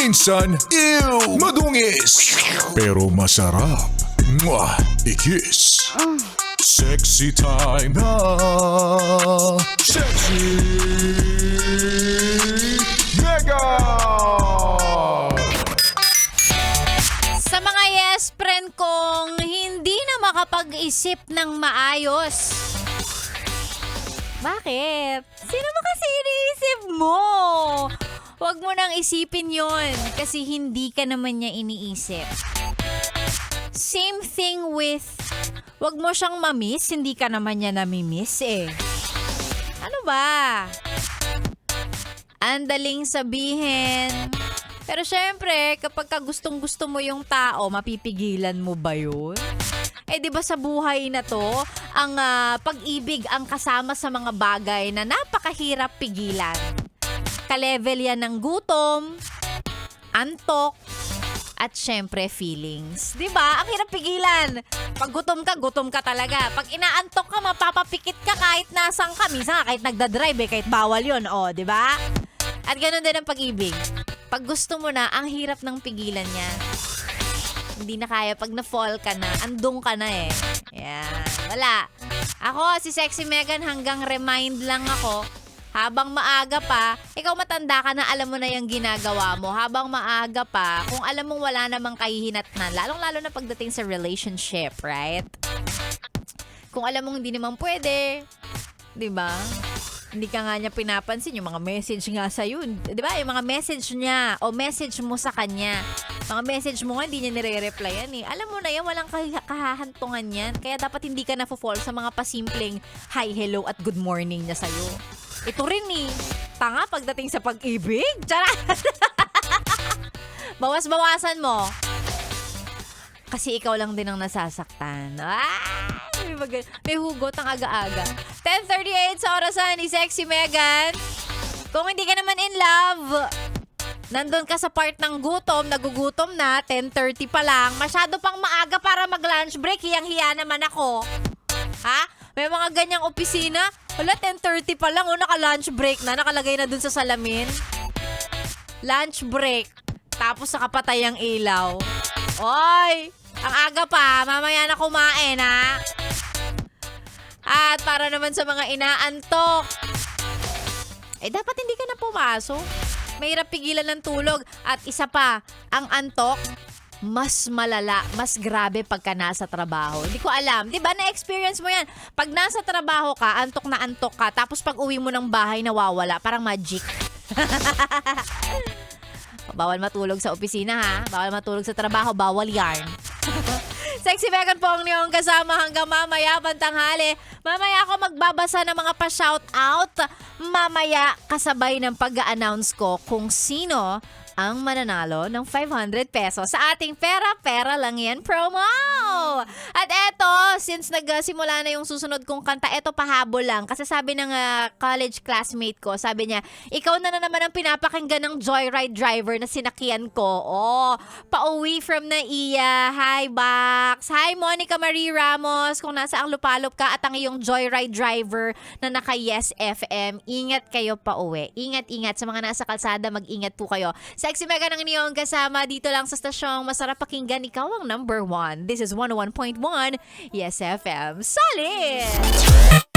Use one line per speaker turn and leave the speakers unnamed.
Minsan, ew, madungis. Pero masarap. Mwah, ikis. Sexy time na. Sexy Mega!
Sa mga yes friend kong hindi na makapag-isip ng maayos. Bakit? Sino ba kasi iniisip mo? Huwag mo nang isipin yon kasi hindi ka naman niya iniisip. Same thing with, wag mo siyang mamiss, hindi ka naman niya namimiss eh. Ano ba? Andaling sabihin. Pero syempre, kapag ka gustong-gusto mo yung tao, mapipigilan mo ba yun? Eh di ba sa buhay na to, ang pag-ibig ang kasama sa mga bagay na napakahirap pigilan. Ka-level yan ng gutom, antok, at syempre feelings. Di ba? Ang hirap pigilan. Pag gutom ka talaga. Pag inaantok ka, mapapapikit ka kahit nasang ka. Minsan kahit nagdadrive kahit bawal yun. O, di ba? At ganun din ang pag-ibig. Pag gusto mo na, ang hirap ng pigilan niya. Hindi na kaya. Pag na-fall ka na, andong ka na eh. Yan. Wala. Ako, si Sexy Megan, hanggang remind lang ako. Habang maaga pa, ikaw matanda ka na, alam mo na yung ginagawa mo. Habang maaga pa, kung alam mong wala namang kahihinatnan, lalong-lalo na pagdating sa relationship, right? Kung alam mong hindi naman pwede, di ba? Hindi ka nga niya pinapansin, yung mga message nga sa'yo. Di ba? Yung mga message niya o message mo sa kanya. Mga message mo nga, hindi niya nire-replyan eh. Alam mo na yan, walang kahahantungan yan. Kaya dapat hindi ka na-fall sa mga pasimpleng hi, hello at good morning niya sa'yo. Ito rin eh. Tanga pagdating sa pag-ibig. Charot! Bawas-bawasan mo. Kasi ikaw lang din ang nasasaktan. May hugot ang aga-aga. 10:38 sa orasan ni Sexy Megan. Kung hindi ka naman in love, nandun ka sa part ng gutom, nagugutom na, 10:30 pa lang, masyado pang maaga para mag-lunch break, hiyang-hiya naman ako. Ha? May mga ganyang opisina, wala, 10:30 pa lang, naka-lunch break na, nakalagay na dun sa salamin. Lunch break, tapos nakapatay ang ilaw. Oy, ang aga pa, mamaya na kumain ha. At para naman sa mga inaantok, dapat hindi ka na pumasok. Mahirap pigilan ng tulog. At isa pa, ang antok, mas malala, mas grabe pagka nasa trabaho. Hindi ko alam. Di ba, na-experience mo yan? Pag nasa trabaho ka, antok na antok ka, tapos pag uwi mo ng bahay, nawawala. Parang magic. Bawal matulog sa opisina ha. Bawal matulog sa trabaho. Bawal yarn. Sexy Megan po ang niyong kasama hanggang mamaya pantanghali. Mamaya ako magbabasa ng mga pa-shoutout. Mamaya kasabay ng pag-a-announce ko kung sino ang mananalo ng 500 pesos sa ating pera-pera lang yan promo. At eto, since nagsimula na yung susunod kong kanta, eto pahabol lang. Kasi sabi ng college classmate ko, sabi niya, ikaw na naman ang pinapakinggan ng Joyride driver na sinakyan ko. Oh, pauwi from Naiya. Hi, Bax. Hi, Monica Marie Ramos. Kung nasa ang lupalop ka at ang iyong Joyride driver na naka Yes FM, ingat kayo pauwi. Ingat-ingat sa mga nasa kalsada, mag-ingat po kayo. Sexy Megan ang inyong kasama dito lang sa stasyong masarap pakinggan. Ikaw ang number 1. This is 101.1 Yes FM. Solid!